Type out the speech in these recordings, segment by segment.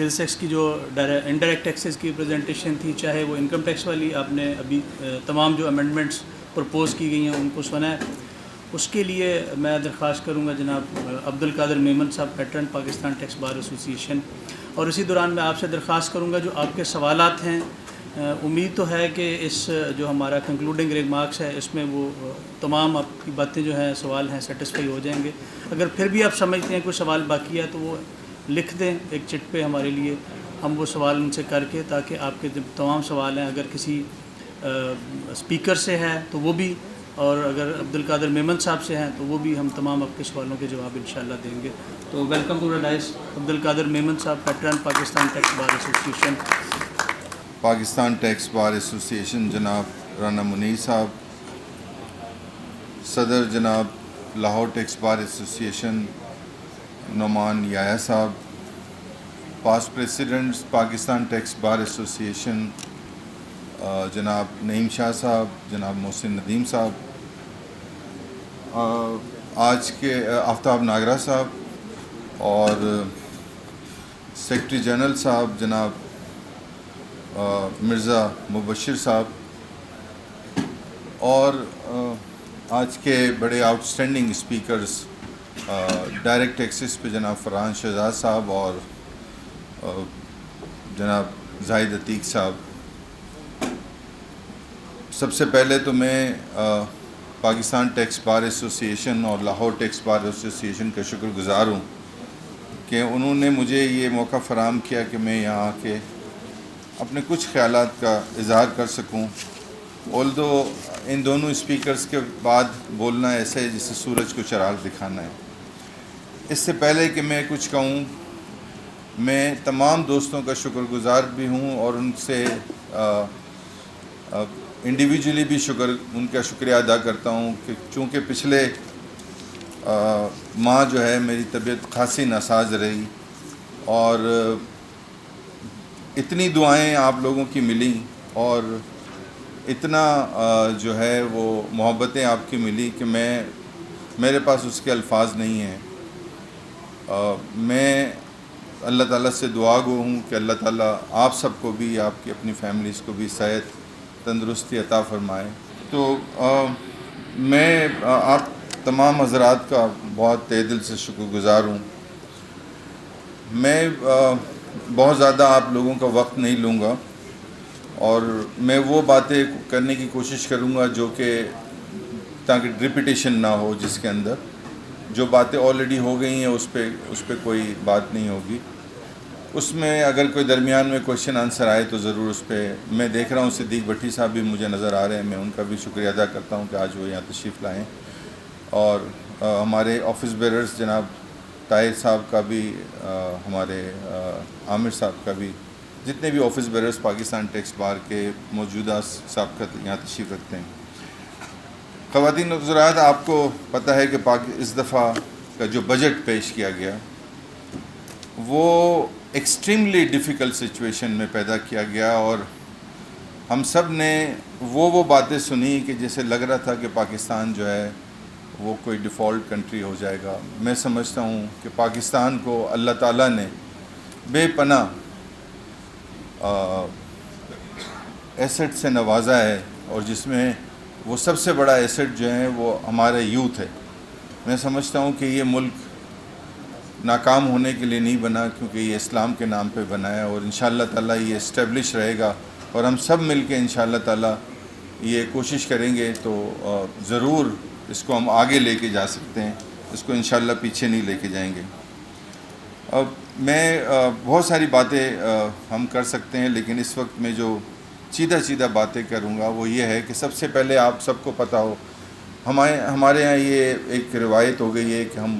Sales tax کی جو indirect taxes کی پریزنٹیشن تھی، چاہے وہ انکم ٹیکس والی، آپ نے ابھی تمام جو امینڈمنٹس پرپوز کی گئی ہیں ان کو سنا ہے. اس کے لیے میں درخواست کروں گا جناب عبدالقادر میمن صاحب، پیٹرن پاکستان ٹیکس بار ایسوسی ایشن. اور اسی دوران میں آپ سے درخواست کروں گا جو آپ کے سوالات ہیں، امید تو ہے کہ اس جو ہمارا کنکلوڈنگ ریمارکس ہے اس میں وہ تمام آپ کی باتیں جو ہیں سوال ہیں سیٹسفائی ہو جائیں گے. اگر پھر بھی آپ سمجھتے ہیں کوئی سوال باقی ہے تو وہ لکھ دیں ایک چٹ پہ ہمارے لیے، ہم وہ سوال ان سے کر کے، تاکہ آپ کے تمام سوال ہیں اگر کسی اسپیکر سے ہے تو وہ بھی، اور اگر عبدالقادر میمن صاحب سے ہیں تو وہ بھی، ہم تمام آپ کے سوالوں کے جواب انشاءاللہ دیں گے. تو welcome to the dais Abdul Qadir Memon صاحب، پیٹرن پاکستان ٹیکس بار ایسوسی ایشن. پاکستان ٹیکس بار ایسوسی ایشن جناب رانا منیر صاحب، صدر جناب لاہور ٹیکس بار ایسوسی ایشن نعمان یحییٰ صاحب، پاسٹ پریسیڈنٹس پاکستان ٹیکس بار ایسوسی ایشن جناب نعیم شاہ صاحب، جناب محسن ندیم صاحب، آج کے آفتاب ناگرہ صاحب، اور سیکرٹری جنرل صاحب جناب مرزا مبشر صاحب، اور آج کے بڑے out standing speakers direct taxes پہ جناب فرحان شہزاد صاحب اور جناب زاہد عتیق صاحب. سب سے پہلے تو میں پاکستان ٹیکس بار ایسوسی ایشن اور لاہور ٹیکس بار ایسوسی ایشن کا شکر گزار ہوں کہ انہوں نے مجھے یہ موقع فراہم کیا کہ میں یہاں آ کے اپنے کچھ خیالات کا اظہار کر سکوں. آلدو ان دونوں اسپیکرز کے بعد بولنا ایسا ہے جسے سورج کو چراغ دکھانا ہے. اس سے پہلے کہ میں کچھ کہوں، میں تمام دوستوں کا شکر گزار بھی ہوں اور ان سے انڈیویجولی بھی ان کا شکریہ ادا کرتا ہوں کہ چونکہ پچھلے ماہ جو ہے میری طبیعت خاصی ناساز رہی، اور اتنی دعائیں آپ لوگوں کی ملیں اور اتنا جو ہے وہ محبتیں آپ کی ملی کہ میرے پاس اس کے الفاظ نہیں ہیں. میں اللہ تعالیٰ سے دعا گو ہوں کہ اللہ تعالیٰ آپ سب کو بھی، آپ کی اپنی فیملیز کو بھی صحت تندرستی عطا فرمائے. تو میں آپ تمام حضرات کا بہت تہہ دل سے شکر گزار ہوں. میں بہت زیادہ آپ لوگوں کا وقت نہیں لوں گا، اور میں وہ باتیں کرنے کی کوشش کروں گا جو کہ تاکہ ریپیٹیشن نہ ہو، جس کے اندر جو باتیں آلریڈی ہو گئی ہیں اس پہ کوئی بات نہیں ہوگی. اس میں اگر کوئی درمیان میں کویشچن آنسر آئے تو ضرور اس پہ. میں دیکھ رہا ہوں صدیق بھٹی صاحب بھی مجھے نظر آ رہے ہیں، میں ان کا بھی شکریہ ادا کرتا ہوں کہ آج وہ یہاں تشریف لائیں. اور ہمارے آفس بیررز جناب طاہر صاحب کا بھی، ہمارے عامر صاحب کا بھی، جتنے بھی آفس بیررز پاکستان ٹیکس بار کے موجودہ سابقہ یہاں تشریف رکھتے ہیں. خواتین و حضرات، آپ کو پتہ ہے کہ اس دفعہ کا جو بجٹ پیش کیا گیا وہ ایکسٹریملی ڈیفیکلٹ سچویشن میں پیدا کیا گیا، اور ہم سب نے وہ باتیں سنی کہ جیسے لگ رہا تھا کہ پاکستان جو ہے وہ کوئی ڈیفالٹ کنٹری ہو جائے گا. میں سمجھتا ہوں کہ پاکستان کو اللہ تعالیٰ نے بے پناہ ایسٹ سے نوازا ہے، اور جس میں وہ سب سے بڑا ایسٹ جو ہے وہ ہمارے یوتھ ہے. میں سمجھتا ہوں کہ یہ ملک ناکام ہونے کے لیے نہیں بنا، کیونکہ یہ اسلام کے نام پہ بنا ہے، اور انشاءاللہ تعالیٰ یہ اسٹیبلش رہے گا. اور ہم سب مل کے انشاءاللہ تعالیٰ یہ کوشش کریں گے تو ضرور اس کو ہم آگے لے کے جا سکتے ہیں، اس کو انشاءاللہ پیچھے نہیں لے کے جائیں گے. اب میں بہت ساری باتیں ہم کر سکتے ہیں، لیکن اس وقت میں جو سیدھا باتیں کروں گا وہ یہ ہے کہ سب سے پہلے آپ سب کو پتہ ہو، ہمارے یہاں یہ ایک روایت ہو گئی ہے کہ ہم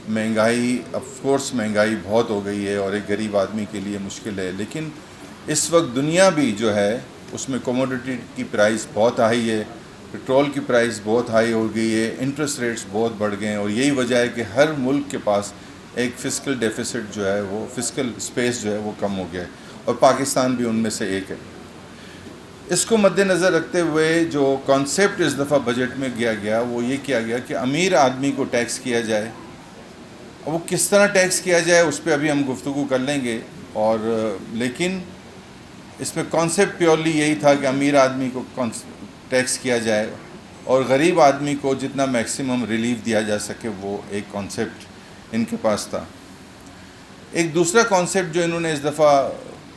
مہنگائی، آف کورس مہنگائی بہت ہو گئی ہے اور ایک غریب آدمی کے لیے مشکل ہے، لیکن اس وقت دنیا بھی جو ہے اس میں کوموڈٹی کی پرائس بہت ہائی ہے، پٹرول کی پرائس بہت ہائی ہو گئی ہے، انٹرسٹ ریٹس بہت بڑھ گئے ہیں، اور یہی وجہ ہے کہ ہر ملک کے پاس ایک فسکل ڈیفیسٹ جو ہے، وہ فسکل اسپیس جو ہے وہ کم ہو گیا ہے، اور پاکستان بھی ان میں سے ایک ہے. اس کو مد نظر رکھتے ہوئے جو کانسیپٹ اس دفعہ بجٹ میں گیا وہ یہ کیا گیا کہ امیر آدمی کو ٹیکس کیا جائے. وہ کس طرح ٹیکس کیا جائے اس پہ ابھی ہم گفتگو کر لیں گے، اور لیکن اس میں کانسیپٹ پیورلی یہی تھا کہ امیر آدمی کو ٹیکس کیا جائے اور غریب آدمی کو جتنا میکسیمم ریلیف دیا جا سکے، وہ ایک کانسیپٹ ان کے پاس تھا۔ ایک دوسرا کانسیپٹ جو انہوں نے اس دفعہ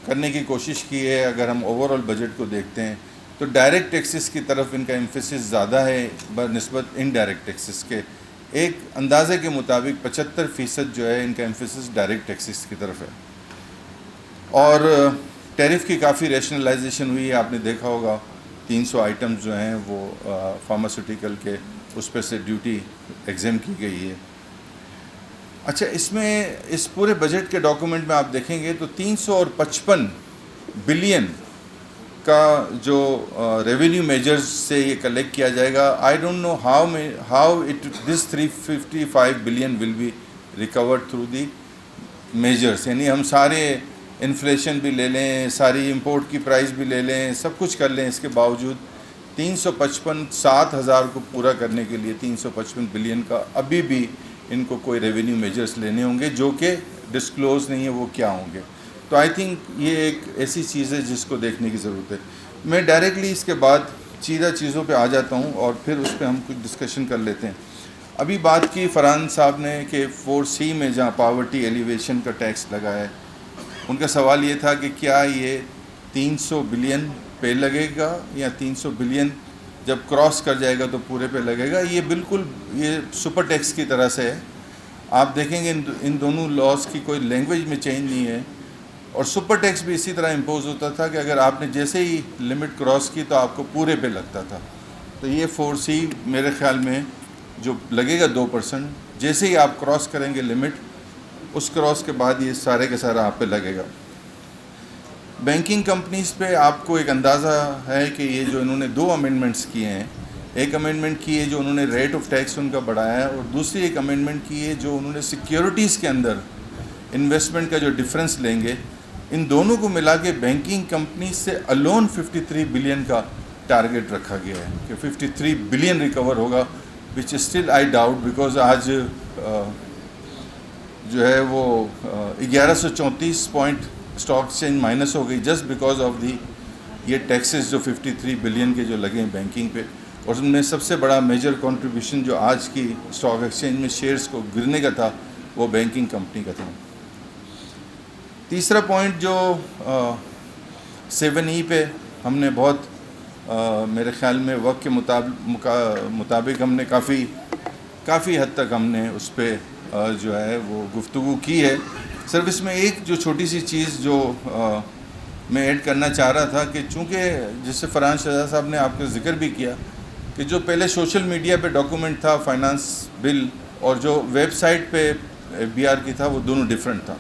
کرنے کی کوشش کی ہے، اگر ہم اوور آل بجٹ کو دیکھتے ہیں تو ڈائریکٹ ٹیکسز کی طرف ان کا ایمفیسس زیادہ ہے بنسبت انڈائریکٹ ٹیکسز کے۔ ایک اندازے کے مطابق 75% جو ہے ان کا ایمفیسس ڈائریکٹ ٹیکسز کی طرف ہے، اور ٹیرف کی کافی ریشنلائزیشن ہوئی ہے۔ آپ نے دیکھا ہوگا 300 آئٹمز جو ہیں وہ فارماسیوٹیکل کے اس پہ سے ڈیوٹی ایگزیم کی گئی ہے۔ اچھا، اس میں اس پورے بجٹ کے ڈاکومنٹ میں آپ دیکھیں گے تو 355 بلین کا جو ریونیو میجرز سے یہ کلیکٹ کیا جائے گا۔ I don't know how this 355 billion will be recovered through the measures, یعنی ہم سارے انفلیشن بھی لے لیں، ساری امپورٹ کی پرائز بھی لے لیں، سب کچھ کر لیں، اس کے باوجود 7,000 کو پورا کرنے کے لیے 355 بلین کا ابھی بھی ان کو کوئی ریونیو میجرز لینے ہوں گے جو کہ ڈسکلوز نہیں ہے وہ کیا ہوں گے۔ تو آئی تھنک یہ ایک ایسی چیز ہے جس کو دیکھنے کی ضرورت ہے۔ میں ڈائریکٹلی اس کے بعد سیدھا چیزوں پہ آ جاتا ہوں اور پھر اس پہ ہم کچھ ڈسکشن کر لیتے ہیں۔ ابھی بات کی فرحان صاحب نے کہ 4C میں جہاں پاورٹی ایلیویشن کا ٹیکس لگا ہے، ان کا سوال یہ تھا کہ کیا یہ 300 بلین پہ لگے گا یا 300 بلین جب کراس کر جائے گا تو پورے پہ لگے گا۔ یہ بالکل یہ سپر ٹیکس کی طرح سے ہے۔ آپ دیکھیں گے ان دونوں لاز کی کوئی لینگویج میں چینج نہیں ہے، اور سپر ٹیکس بھی اسی طرح امپوز ہوتا تھا کہ اگر آپ نے جیسے ہی لمٹ کراس کی تو آپ کو پورے پہ لگتا تھا۔ تو یہ 4C میرے خیال میں جو لگے گا 2%، جیسے ہی آپ کراس کریں گے لمٹ، اس کراس کے بعد یہ سارے کے سارا آپ پہ لگے گا۔ بینکنگ کمپنیز پہ آپ کو ایک اندازہ ہے کہ یہ جو انہوں نے 2 امینڈمنٹس کیے ہیں، ایک امینڈمنٹ کی ہے جو انہوں نے ریٹ آف ٹیکس ان کا بڑھایا ہے، اور دوسری ایک امینڈمنٹ کی ہے جو انہوں نے سیکیورٹیز کے اندر انویسٹمنٹ کا جو ڈفرینس لیں گے، ان دونوں کو ملا کے بینکنگ کمپنیز سے الون 53 بلین کا ٹارگٹ رکھا گیا ہے کہ 53 بلین ریکور ہوگا، which still I doubt, because آج جو ہے وہ 1134 پوائنٹ اسٹاک ایکسچینج مائنس ہو گئی جسٹ بیکاز آف دی یہ ٹیکسز جو 53 بلین کے جو لگے ہیں بینکنگ پہ، اور ان میں سب سے بڑا میجر کنٹریبیوشن جو آج کی اسٹاک ایکسچینج میں شیئرز کو گرنے کا تھا وہ بینکنگ کمپنی کا تھا۔ تیسرا پوائنٹ جو 7E پہ ہم نے بہت میرے خیال میں وقت کے مطابق ہم نے کافی حد تک ہم نے اس پہ جو ہے وہ گفتگو کی ہے۔ صرف اس میں ایک جو چھوٹی سی چیز جو میں ایڈ کرنا چاہ رہا تھا کہ چونکہ جس سے فرحان شہزاد صاحب نے آپ کا ذکر بھی کیا کہ جو پہلے سوشل میڈیا پہ ڈاکومنٹ تھا فائنانس بل اور جو ویب سائٹ پہ FBR کی تھا وہ دونوں ڈیفرنٹ تھا۔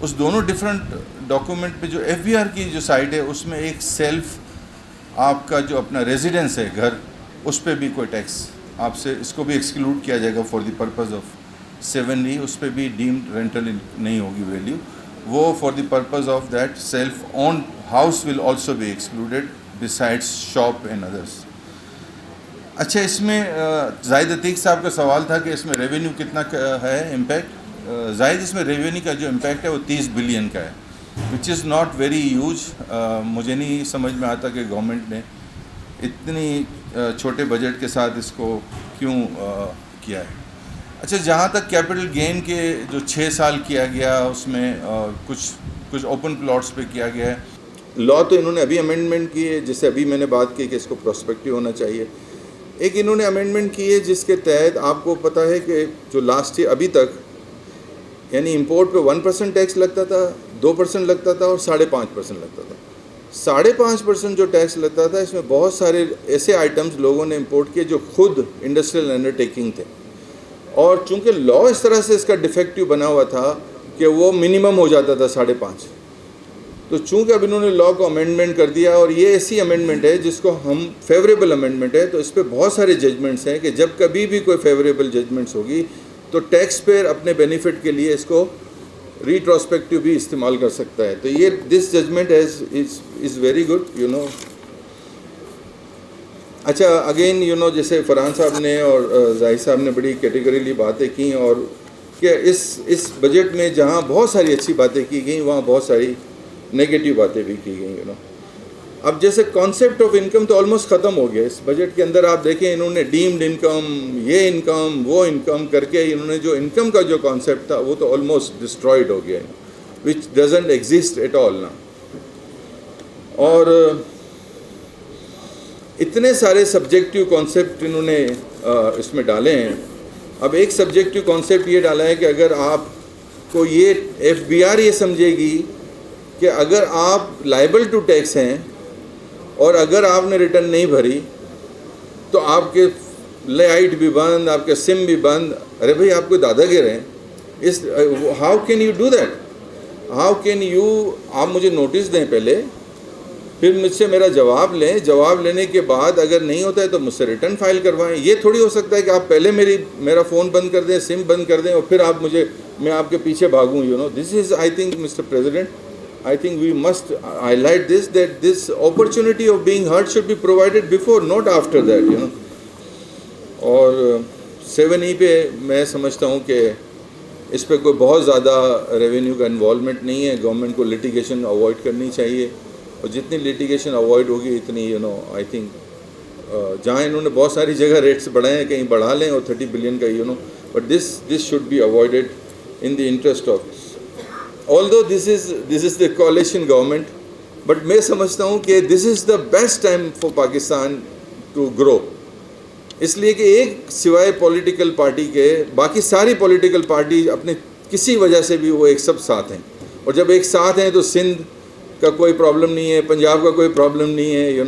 اس دونوں ڈیفرنٹ ڈاکومنٹ پہ جو FBR کی جو سائٹ ہے اس میں ایک سیلف آپ کا جو اپنا ریزیڈنس ہے گھر، اس پہ بھی کوئی ٹیکس آپ سے اس کو بھی ایکسکلوڈ کیا جائے گا for the purpose of 7E، اس پہ بھی ڈیمڈ رینٹل نہیں ہوگی ویلیو، وہ for the purpose of that self own house will also be excluded besides shop and others. اچھا، اس میں زاہد عتیق صاحب کا سوال تھا کہ اس میں ریونیو کتنا ہے امپیکٹ۔ زاہد، اس میں ریونیو کا جو امپیکٹ ہے وہ 30 بلین کا ہے، وچ از ناٹ ویری ہیوج۔ مجھے نہیں سمجھ میں آتا کہ گورنمنٹ نے اتنی چھوٹے بجٹ کے ساتھ اس کو کیوں کیا ہے۔ اچھا، جہاں تک کیپٹل گین کے جو 6 سال کیا گیا اس میں کچھ اوپن پلاٹس پہ کیا گیا ہے۔ لا تو انہوں نے ابھی امینڈمنٹ کی ہے جس سے ابھی میں نے بات کی کہ اس کو پراسپیکٹو ہونا چاہیے۔ ایک انہوں نے امینڈمنٹ کی ہے جس کے تحت آپ کو پتہ ہے کہ جو لاسٹ ایئر ابھی تک یعنی امپورٹ پہ 1% ٹیکس لگتا تھا، 2% لگتا تھا اور 5.5% لگتا تھا۔ 5.5% جو ٹیکس لگتا تھا اس میں بہت سارے ایسے آئٹمز لوگوں نے امپورٹ کیے جو خود انڈسٹریل انڈر ٹیکنگ تھے، اور چونکہ لا اس طرح سے اس کا ڈیفیکٹو بنا ہوا تھا کہ وہ منیمم ہو جاتا تھا 5.5۔ تو چونکہ اب انہوں نے لا کو امینڈمنٹ کر دیا، اور یہ ایسی امینڈمنٹ ہے جس کو ہم فیوریبل امینڈمنٹ ہے، تو اس پہ بہت سارے ججمنٹس ہیں کہ جب کبھی بھی کوئی فیوریبل ججمنٹس ہوگی تو ٹیکس پیئر اپنے بینیفٹ کے لیے اس کو ریٹروسپیکٹو بھی استعمال کر سکتا ہے۔ تو یہ this judgement is very good اچھا، اگین جیسے فرحان صاحب نے اور زاہد صاحب نے بڑی کیٹیگریلی باتیں کی، اور کہ اس بجٹ میں جہاں بہت ساری اچھی باتیں کی گئیں وہاں بہت ساری نگیٹو باتیں بھی کی گئیں اب جیسے کانسیپٹ آف انکم تو آلموسٹ ختم ہو گیا اس بجٹ کے اندر. آپ دیکھیں انہوں نے ڈیمڈ انکم، یہ انکم، وہ انکم کر کے انہوں نے جو انکم کا جو کانسیپٹ تھا وہ تو آلموسٹ ڈسٹرائڈ ہو گیا which doesn't exist at all نا. اور اتنے سارے سبجیکٹیو کانسیپٹ انہوں نے اس میں ڈالے ہیں. اب ایک سبجیکٹیو کانسیپٹ یہ ڈالا ہے کہ اگر آپ کو یہ ایف بی آر یہ سمجھے گی کہ اگر آپ لائبل ٹو ٹیکس ہیں اور اگر آپ نے ریٹرن نہیں بھری تو آپ کے لائٹ بھی بند، آپ کے سم بھی بند. ارے بھائی آپ کوئی دادا گر ہیں اس how can you do that? How can you? آپ مجھے نوٹس دیں پہلے، پھر مجھ سے میرا جواب لیں، جواب لینے کے بعد اگر نہیں ہوتا ہے تو مجھ سے ریٹرن فائل کروائیں. یہ تھوڑی ہو سکتا ہے کہ آپ پہلے میرا فون بند کر دیں، سم بند کر دیں اور پھر آپ میں آپ کے پیچھے بھاگوں. This is I think mister president I think we must highlight this, that this opportunity of being heard should be provided before, not after that, اور 7E پہ میں سمجھتا ہوں کہ اس پہ کوئی بہت زیادہ ریونیو کا انوالومنٹ نہیں ہے. گورنمنٹ کو لٹیگیشن اوائڈ کرنی چاہیے اور جتنی لٹیگیشن اوائڈ ہوگی اتنی آئی تھنک جہاں انہوں نے بہت ساری جگہ ریٹس بڑھائے ہیں کہیں بڑھا لیں اور 30 بلین کا but this should be avoided in the interest of although this is the coalition government, but میں سمجھتا ہوں کہ this is the best time for Pakistan to grow. اس لیے کہ ایک سوائے پولیٹیکل پارٹی کے باقی ساری پولیٹیکل پارٹی اپنے کسی وجہ سے بھی وہ ایک سب ساتھ ہیں، اور جب ایک ساتھ ہیں تو سندھ کا کوئی پرابلم نہیں ہے، پنجاب کا کوئی پرابلم نہیں ہے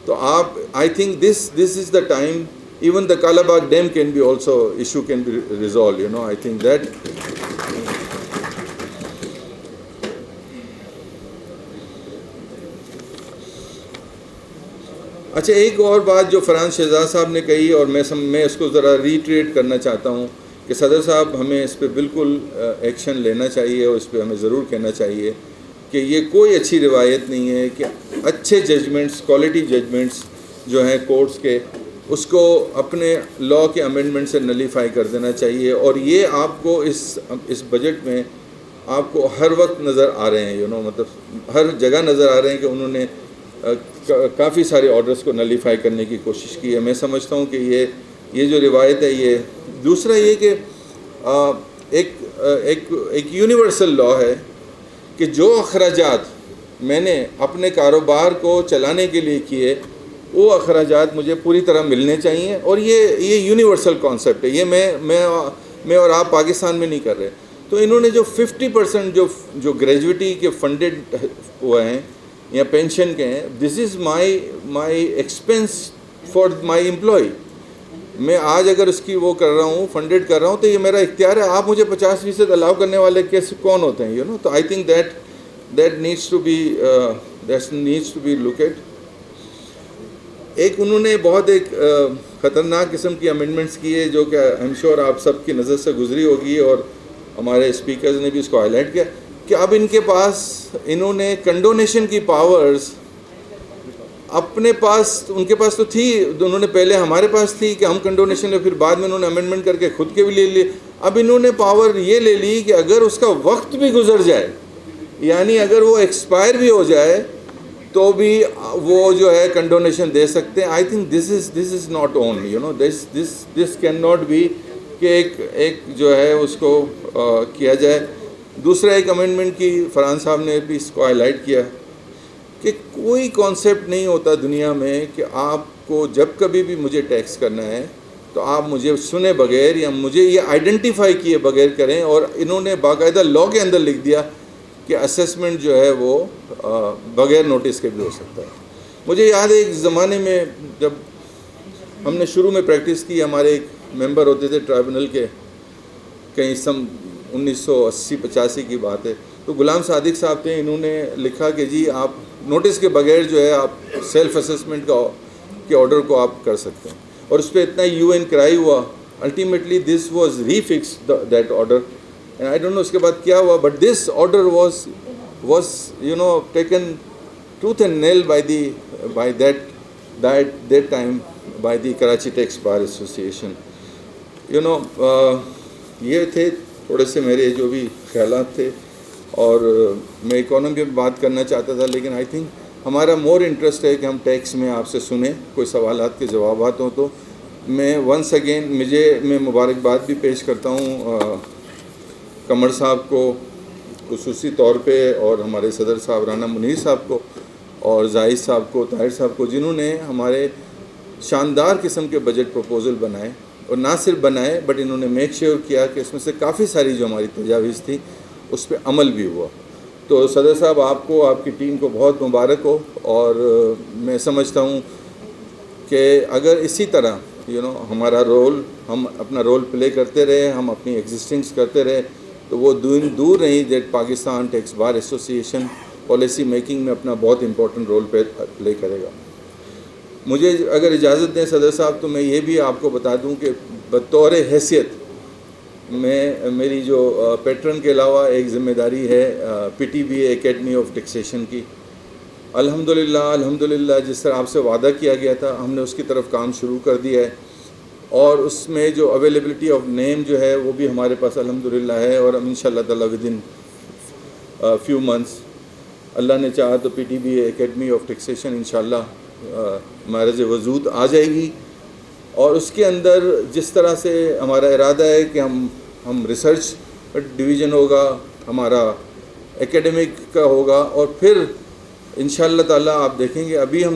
تو آپ I think this is the time. Even the Kala Bagh dam can be also issue can be resolve. I think that اچھا ایک اور بات جو فرحان شہزاد صاحب نے کہی اور میں اس کو ذرا ریٹریٹ کرنا چاہتا ہوں کہ صدر صاحب ہمیں اس پہ بالکل ایکشن لینا چاہیے اور اس پہ ہمیں ضرور کہنا چاہیے کہ یہ کوئی اچھی روایت نہیں ہے کہ اچھے ججمنٹس، کوالٹی ججمنٹس جو ہیں کورٹس کے، اس کو اپنے لاء کے امینڈمنٹ سے نلیفائی کر دینا چاہیے. اور یہ آپ کو اس بجٹ میں آپ کو ہر وقت نظر آ رہے ہیں مطلب ہر جگہ نظر آ رہے ہیں کہ انہوں نے کافی سارے آرڈرز کو نلیفائی کرنے کی کوشش کی ہے. میں سمجھتا ہوں کہ یہ جو روایت ہے یہ دوسرا یہ کہ ایک یونیورسل لاء ہے کہ جو اخراجات میں نے اپنے کاروبار کو چلانے کے لیے کیے وہ اخراجات مجھے پوری طرح ملنے چاہیے. اور یہ یونیورسل کانسیپٹ ہے. یہ میں اور آپ پاکستان میں نہیں کر رہے. تو انہوں نے جو 50% جو گریجویٹی کے فنڈڈ ہوئے ہیں یا پینشن کے ہیں، دس از مائی ایکسپینس فار مائی امپلائی. میں آج اگر اس کی وہ کر رہا ہوں، فنڈڈ کر رہا ہوں تو یہ میرا اختیار ہے. آپ مجھے 50% الاؤ کرنے والے کیسے کون ہوتے ہیں تو I think that needs to be look at. ایک انہوں نے بہت ایک خطرناک قسم کی امینڈمنٹس کی ہے جو کہ آئی ایم شیور آپ سب کی نظر سے گزری ہوگی اور ہمارے اسپیکرز نے بھی اس کو ہائی لائٹ کیا کہ اب انہوں نے کنڈونیشن کی پاورز اپنے پاس، ان کے پاس تو تھی، انہوں نے پہلے ہمارے پاس تھی کہ ہم کنڈونیشن لے، پھر بعد میں انہوں نے امینڈمنٹ کر کے خود کے بھی لے لیے. اب انہوں نے پاور یہ لے لی کہ اگر اس کا وقت بھی گزر جائے، یعنی اگر وہ ایکسپائر بھی ہو جائے تو بھی وہ جو ہے کنڈونیشن دے سکتے ہیں. I think this is not on this can not be کہ ایک جو ہے اس کو کیا جائے. دوسرا ایک امینڈمنٹ کی فرحان صاحب نے بھی اس کو ہائی لائٹ کیا کہ کوئی کانسیپٹ نہیں ہوتا دنیا میں کہ آپ کو جب کبھی بھی مجھے ٹیکس کرنا ہے تو آپ مجھے سنے بغیر یا مجھے یہ آئیڈینٹیفائی کیے بغیر کریں. اور انہوں نے باقاعدہ لاء کے اندر لکھ دیا کہ اسیسمنٹ جو ہے وہ بغیر نوٹس کے بھی ہو سکتا ہے. مجھے یاد ہے ایک زمانے میں جب ہم نے شروع میں پریکٹس کی، ہمارے ایک ممبر ہوتے تھے ٹرائبونل کے، کہیں 1980-85 کی بات ہے، تو غلام صادق صاحب تھے. انہوں نے لکھا کہ جی آپ نوٹس کے بغیر جو ہے آپ سیلف اسیسمنٹ کے آرڈر کو آپ کر سکتے ہیں. اور اس پہ اتنا UN کرائی ہوا. Ultimately this was refix that order and I don't know اس کے بعد کیا ہوا، but this order was taken tooth and nail by that time by the Karachi tax bar association. یہ تھے تھوڑے سے میرے جو بھی خیالات تھے، اور میں اکانومی میں بات کرنا چاہتا تھا، لیکن آئی تھنک ہمارا مور انٹرسٹ ہے کہ ہم ٹیکس میں آپ سے سنیں، کوئی سوالات کے جوابات ہوں تو میں ونس اگین میں مبارکباد بھی پیش کرتا ہوں قمر صاحب کو خصوصی طور پہ، اور ہمارے صدر صاحب رانا منیر صاحب کو، اور زاہد صاحب کو، طاہر صاحب کو، جنہوں نے ہمارے شاندار قسم کے بجٹ پروپوزل بنائے، اور نہ صرف بنائے بٹ انہوں نے میک شیور کیا کہ اس میں سے کافی ساری جو ہماری تجاویز تھی اس پہ عمل بھی ہوا. تو صدر صاحب آپ کو، آپ کی ٹیم کو بہت مبارک ہو، اور میں سمجھتا ہوں کہ اگر اسی طرح ہمارا رول، ہم اپنا رول پلے کرتے رہے، ہم اپنی ایگزسٹنگس کرتے رہے، تو وہ دور نہیں دیٹ پاکستان ٹیکس بار ایسوسی ایشن پالیسی میکنگ میں اپنا بہت امپورٹنٹ رول پلے کرے گا. مجھے اگر اجازت دیں صدر صاحب تو میں یہ بھی آپ کو بتا دوں کہ بطور حیثیت میری جو پیٹرن کے علاوہ ایک ذمہ داری ہے PTBA اکیڈمی آف ٹیکسیشن کی. الحمدللہ جس طرح آپ سے وعدہ کیا گیا تھا، ہم نے اس کی طرف کام شروع کر دیا ہے، اور اس میں جو اویلیبلٹی آف نیم جو ہے وہ بھی ہمارے پاس الحمدللہ ہے، اور ہم انشاءاللہ تعالیٰ ودن فیو منتھس اللہ نے چاہا تو PTBA اکیڈمی آف ٹیکسیشن انشاءاللہ معرض وجود آ جائے گی. اور اس کے اندر جس طرح سے ہمارا ارادہ ہے کہ ہم ریسرچ ڈویژن ہوگا، ہمارا ایکیڈمک کا ہوگا، اور پھر انشاءاللہ تعالیٰ آپ دیکھیں گے ابھی ہم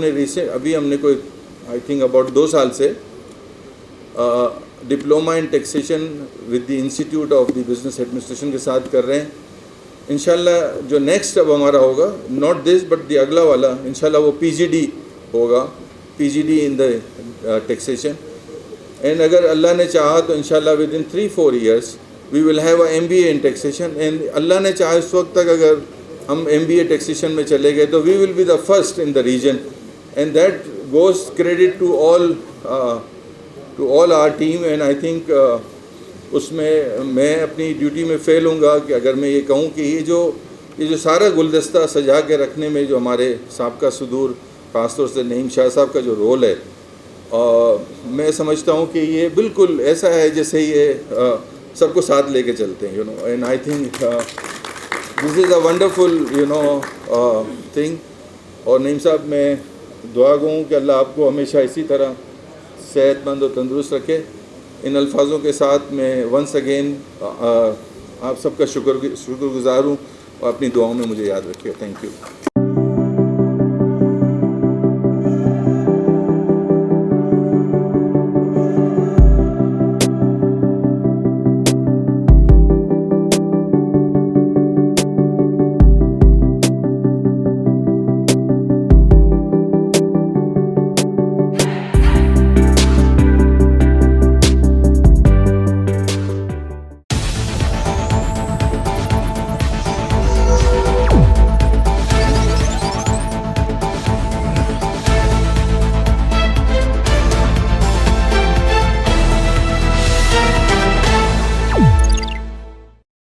نے کوئی آئی تھنک اباؤٹ 2 سال سے diploma in taxation with the institute of the business administration کے ساتھ کر رہے ہیں. انشاءاللہ جو نیکسٹ اب ہمارا ہوگا، ناٹ دس بٹ دی اگلا والا، انشاءاللہ وہ PGD ہوگا، PGD in the taxation. And اگر اللہ نے چاہا تو انشاءاللہ within 3-4 years we will have a MBA in taxation. And اللہ نے چاہا اس وقت تک اگر ہم MBA ٹیکسیشن میں چلے گئے تو we will be the first in the region. And that goes credit to all our team. And I think اس میں اپنی ڈیوٹی میں فیل ہوں گا کہ اگر میں یہ کہوں کہ یہ جو سارا گلدستہ سجا کے رکھنے میں جو ہمارے سابقہ صدور خاص طور سے نعیم شاہ صاحب کا جو رول ہے، میں سمجھتا ہوں کہ یہ بالکل ایسا ہے جیسے یہ سب کو ساتھ لے کے چلتے ہیں. And I think this is a wonderful thing. اور نعیم صاحب میں دعا گو ہوں کہ اللہ آپ کو ہمیشہ اسی طرح صحت مند اور تندرست رکھے. ان الفاظوں کے ساتھ میں ونس اگین آپ سب کا شکر گزار ہوں، اور اپنی دعاؤں میں مجھے یاد رکھیے. Thank you.